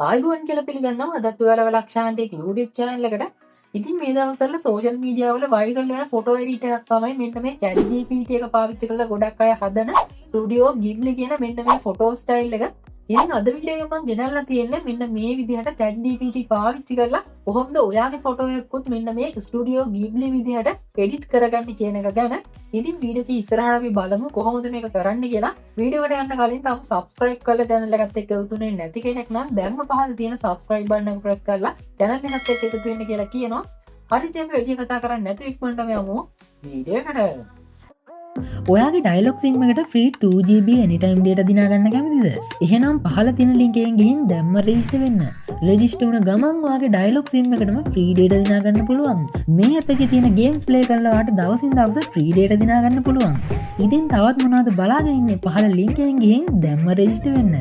ආයිබෝන් කියලා පිළිගන්නවා අදත් ඔයාලව ලක්ෂාන්තයේ YouTube channel එකට. ඉතින් මේ දවස්වල social media වල viral වෙන photo edit එකක් තමයි මෙන්න මේ ChatGPT එක පාවිච්චි කරලා ගොඩක් අය හදන Studio Ghibli කියන මෙන්න මේ photo style එක. ඉතින් අද වීඩියෝ එක මම ගෙනල්ලා තියෙන්නේ මෙන්න මේ විදිහට ChatGPT පාවිච්චි කරලා කොහොමද ඔයාගේ photo එකකුත් මෙන්න මේ Studio Ghibli විදිහට edit කරගන්නේ කියන එක ගැන. ඉතින් වීඩියෝ එක ඉස්සරහට අපි බලමු කොහොමද මේක කරන්න කියලා. වීඩියෝ එකට යන්න කලින් තම subscribe කරලා channel එකත් එක්ක එකතුනේ නැති කෙනෙක් නම් දැන්ම පහළ තියෙන subscribe button එක press කරලා channel එකත් එක්ක එකතු වෙන්න කියලා කියනවා. හරි දැන් අපි වැඩි කතා කරන්නේ නැතුව ඉක්මනටම යමු වීඩියෝ එකට. ඔයාගේ ඩයලොග් සිම් එකට free 2GB anytime data දිනා ගන්න කැමතිද? එහෙනම් පහළ තියෙන link එකෙන් ගිහින් දැම්ම register වෙන්න. register වුණ ගමන් ඔයාගේ ඩයලොග් සිම් එකටම free data දිනා ගන්න පුළුවන්. මේ app එකේ තියෙන games play කරලා ඔයාට දවසින් දවස free data දිනා ගන්න පුළුවන්. ඉතින් තවත් මොනවද බලාගෙන ඉන්නේ? පහළ link එකෙන් ගිහින් දැම්ම register වෙන්න.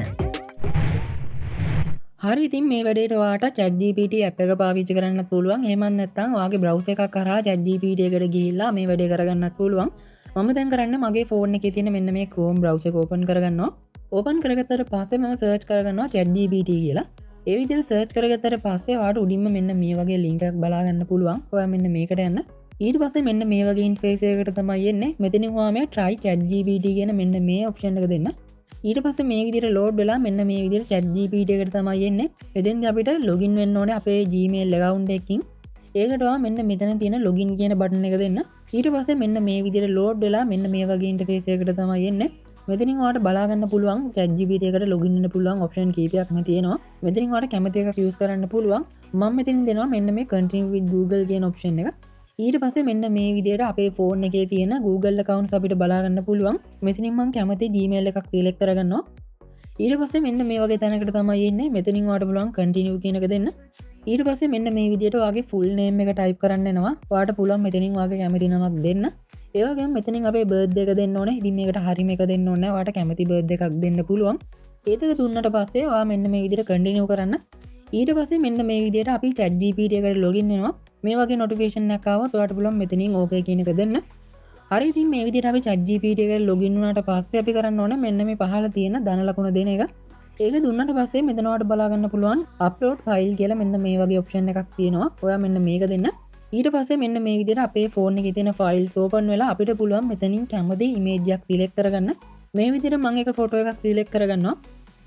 හරි ඉතින් මේ වැඩේට ඔයාට ChatGPT app එක පාවිච්චි කරන්නත් පුළුවන්. එහෙමත් නැත්නම් ඔයාගේ browser එකක් කරා ChatGPT එකට ගිහිල්ලා මේ වැඩේ කරගන්නත් පුළුවන්. මම දැන් කරන්නේ මගේ ෆෝන් එකේ තියෙන මෙන්න මේ Chrome browser එක open කරගන්නවා. open කරගත්තට පස්සේ මම search කරගන්නවා ChatGPT කියලා. ඒ විදිහට search කරගත්තට පස්සේ ඔයාට උඩින්ම මෙන්න මේ වගේ link එකක් බලා ගන්න පුළුවන්. ඔයා මෙන්න මේකට යන්න. ඊට පස්සේ මෙන්න මේ වගේ interface එකකට තමයි එන්නේ. මෙතනින් ඔයා මේ try ChatGPT කියන මෙන්න මේ option එක දෙන්න. ඊට පස්සේ මේ විදිහට load වෙලා මෙන්න මේ විදිහට ChatGPT එකට තමයි එන්නේ. එතෙන්දී අපිට login වෙන්න ඕනේ අපේ Gmail account එකකින්. ඒකට ඔයා මෙන්න මෙතන තියෙන login කියන button එක දෙන්න. ඊට පස්සේ මෙන්න මේ විදිහට load වෙලා මෙන්න මේ වගේ interface එකකට තමයි එන්නේ. මෙතනින් ඔයාලට බලා ගන්න පුළුවන් ChatGPT එකට login වෙන්න පුළුවන් option කීපයක්ම තියෙනවා. මෙතනින් ඔයාලට කැමති එකක් use කරන්න පුළුවන්. මම මෙතනින් දෙනවා මෙන්න මේ continue with Google කියන option එක. ඊට පස්සේ මෙන්න මේ විදිහට අපේ phone එකේ තියෙන Google accounts අපිට බලා ගන්න පුළුවන්. මෙතනින් මම කැමති Gmail එකක් select කරගන්නවා. ඊට පස්සේ මෙන්න මේ වගේ තැනකට තමයි එන්නේ. මෙතනින් ඔයාලට පුළුවන් continue කියන එක දෙන්න. ඊට පස්සේ මෙන්න මේ විදිහට ඔයාගේ full name එක type කරන්න එනවා. ඔයාට පුළුවන් මෙතනින් ඔයාගේ කැමති නමක් දෙන්න. ඒ වගේම මෙතනින් අපේ birthday එක දෙන්න ඕනේ. ඉතින් මේකට හරිම එක දෙන්න ඕනේ. ඔයාට කැමති birthday එකක් දෙන්න පුළුවන්. ඒක දුන්නට පස්සේ ඔයා මෙන්න මේ විදිහට continue කරන්න. ඊට පස්සේ මෙන්න මේ විදිහට අපි ChatGPT එකට login වෙනවා. මේ වගේ notification එකක් ආවොත් ඔයාට පුළුවන් මෙතනින් okay කියන එක දෙන්න. හරි ඉතින් මේ විදිහට අපි ChatGPT එකට login වුණාට පස්සේ අපි කරන්න ඕනේ මෙන්න මේ පහළ තියෙන ධන ලකුණ දෙන එක. ඒක දුන්නට පස්සේ මෙතන ඔයාලට බලා ගන්න පුළුවන් upload file කියලා මෙන්න මේ වගේ option එකක් තියෙනවා. ඔයා මෙන්න මේක දෙන්න. ඊට පස්සේ මෙන්න මේ විදිහට අපේ phone එකේ තියෙන files open වෙලා අපිට පුළුවන් මෙතනින් කැමති image එකක් select කරගන්න. මේ විදිහට මම එක photo එකක් select කරගන්නවා.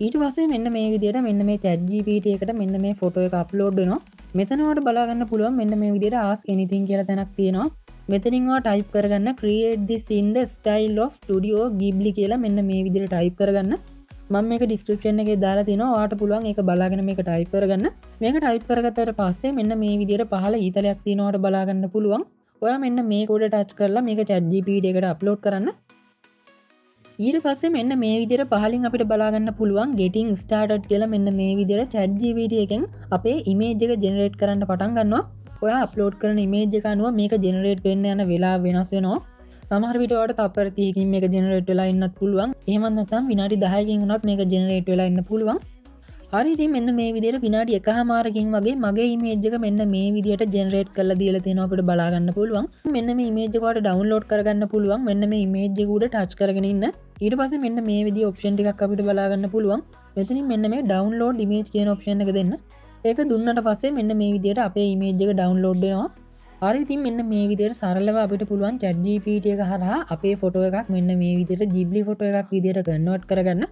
ඊට පස්සේ මෙන්න මේ විදිහට මෙන්න මේ ChatGPT එකට මෙන්න මේ photo එක upload වෙනවා. මෙතන ඔයාලට බලා ගන්න පුළුවන් මෙන්න මේ විදිහට ask anything කියලා තැනක් තියෙනවා. මෙතනින් ඔයා type කරගන්න create this in the style of Studio Ghibli කියලා මෙන්න මේ විදිහට type කරගන්න. මම මේක description එකේ දාලා තිනවා. ඔයාට පුළුවන් ඒක බලාගෙන මේක type කරගන්න. මේක type කරගත්තට පස්සේ මෙන්න මේ විදිහට පහළ ඊතලයක් තියෙනවා. ඔයාට බලා ගන්න පුළුවන්. ඔයා මෙන්න මේක උඩ touch කරලා මේක ChatGPT එකට upload කරන්න. ඊට පස්සේ මෙන්න මේ විදිහට පහලින් අපිට බලා ගන්න පුළුවන් getting started කියලා මෙන්න මේ විදිහට ChatGPT එකෙන් අපේ image එක generate කරන්න පටන් ගන්නවා. ඔයා upload කරන image එක අනුව මේක generate වෙන්න යන වෙලාව වෙනස් වෙනවා. සමහර විට ඔයාලට තප්පර 30කින් මේක generate වෙලා ඉන්නත් පුළුවන්. එහෙමත් නැත්නම් විනාඩි 10කින් වුණත් මේක generate වෙලා ඉන්න පුළුවන්. හරි ඉතින් මෙන්න මේ විදිහට විනාඩි 1:00කින් වගේ මගේ image එක මෙන්න මේ විදිහට generate කරලා දීලා තියෙනවා අපිට බලා ගන්න පුළුවන්. මෙන්න මේ image එක ඔයාලට download කරගන්න පුළුවන්. මෙන්න මේ image එක උඩ touch කරගෙන ඉන්න. ඊට පස්සේ මෙන්න මේ විදිහේ option ටිකක් අපිට බලා ගන්න පුළුවන්. මෙතනින් මෙන්න මේ download image කියන option එක දෙන්න. ඒක දුන්නට පස්සේ මෙන්න මේ විදිහට අපේ image එක download වෙනවා. හරි ඉතින් මෙන්න මේ විදිහට සරලව අපිට පුළුවන් ChatGPT එක හරහා අපේ ෆොටෝ එකක් මෙන්න මේ විදිහට Ghibli ෆොටෝ එකක් විදිහට කන්වර්ට් කරගන්න.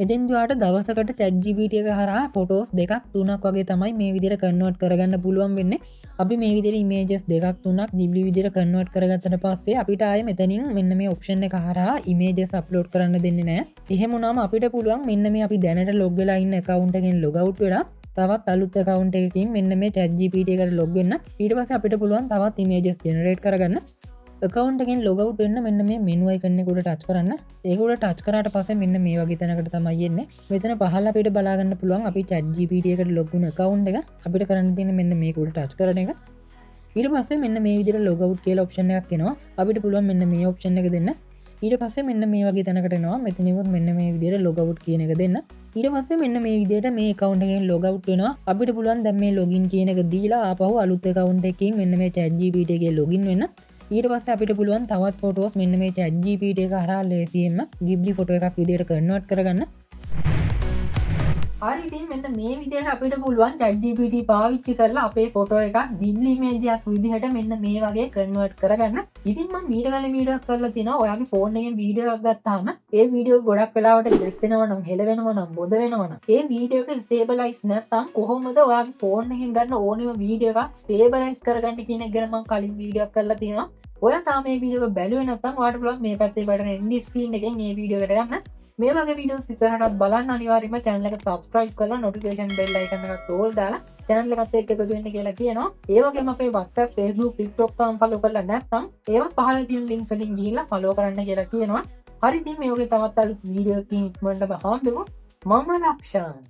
එතෙන්දී ඔයාලට දවසකට ChatGPT එක හරහා ෆොටෝස් දෙකක් තුනක් වගේ තමයි මේ විදිහට කන්වර්ට් කරගන්න පුළුවන් වෙන්නේ. අපි මේ විදිහට ඉමේජස් දෙකක් තුනක් Ghibli විදිහට කන්වර්ට් කරගත්තට පස්සේ අපිට ආයේ මෙතනින් මෙන්න මේ ඔප්ෂන් එක හරහා ඉමේජස් අප්ලෝඩ් කරන්න දෙන්නේ නැහැ. එහෙම වුණාම අපිට පුළුවන් මෙන්න මේ අපි දැනට ලොග් වෙලා ඉන්න account එකෙන් log out වෙලා තවත් අලුත් account එකකින් මෙන්න මේ ChatGPT එකට log වෙන්න. ඊට පස්සේ අපිට පුළුවන් තවත් images generate කරගන්න. account එකෙන් log out වෙන්න මෙන්න මේ menu icon එක උඩ touch කරන්න. ඒක උඩ touch කරාට පස්සේ මෙන්න මේ වගේ තැනකට තමයි එන්නේ. මෙතන පහළ අපිට බලා ගන්න පුළුවන් අපි ChatGPT එකට log වුණ account එක. අපිට කරන්න තියෙන්නේ මෙන්න මේක උඩ touch කරන එක. ඊට පස්සේ මෙන්න මේ විදිහට log out කියලා option එකක් එනවා. අපිට පුළුවන් මෙන්න මේ option එක දෙන්න. ඊට පස්සේ මෙන්න මේ වගේ තැනකට එනවා. මෙතනින්වත් මෙන්න මේ විදිහට log out කියන එක දෙන්න. ඊට පස්සේ මෙන්න මේ විදිහට මේ account එකෙන් log out වෙනවා. අපිට පුළුවන් දැන් මේ login කියන එක දීලා ආපහු අලුත් account එකකින් මෙන්න මේ ChatGPT එකේ login වෙන්න. ඊට පස්සේ අපිට පුළුවන් තවත් photos මෙන්න මේ ChatGPT එක හරහා ලේසියෙන්ම Ghibli photo එකක් විදිහට convert කරගන්න. හරි ඉතින් මෙන්න මේ විදිහට අපිට පුළුවන් ChatGPT පාවිච්චි කරලා අපේ ෆොටෝ එකක් ඩිජිටල් ඉමේජ් එකක් විදිහට මෙන්න මේ වගේ කන්වර්ට් කරගන්න. ඉතින් මම මීට කලින් වීඩියෝ එකක් කරලා තිනවා. ඔයාගේ ෆෝන් එකෙන් වීඩියෝ එකක් ගත්තාම ඒ වීඩියෝ ගොඩක් වෙලාවට ග්ලෙස් වෙනවා නම් හෙල වෙනවා නම් බොද වෙනවා නම් ඒ වීඩියෝ එක ස්ටේබලයිස් නැත්නම් කොහොමද ඔයාගේ ෆෝන් එකෙන් ගන්න ඕනෙම වීඩියෝ එකක් ස්ටේබලයිස් කරගන්න කියන එක ගැන මම කලින් වීඩියෝ එකක් කරලා තිනවා. ඔයා තාම මේ වීඩියෝ එක බැලුවේ නැත්නම් ඔයාලට පුළුවන් මේ පැත්තේ බටන් එන්ඩ් ස්ක්‍රීන් එකෙන් මේ වීඩියෝ එකට යන්න. මේ වගේ වීඩියෝස් ඉස්සරහටත් බලන්න අනිවාර්යයෙන්ම channel එක subscribe කරලා notification bell icon එකත් all දාලා channel එකත් එක්ක එකතු වෙන්න කියලා කියනවා. ඒ වගේම අපේ WhatsApp, Facebook, TikTok තාම follow කරලා නැත්නම් ඒවත් පහළ තියෙන links වලින් ගිහිල්ලා follow කරන්න කියලා කියනවා. හරි ඉතින් මේ වගේ තවත් අලුත් වීඩියෝ එකකින් ඉක්මනටම හම්බෙමු. මම ලක්ෂාන්.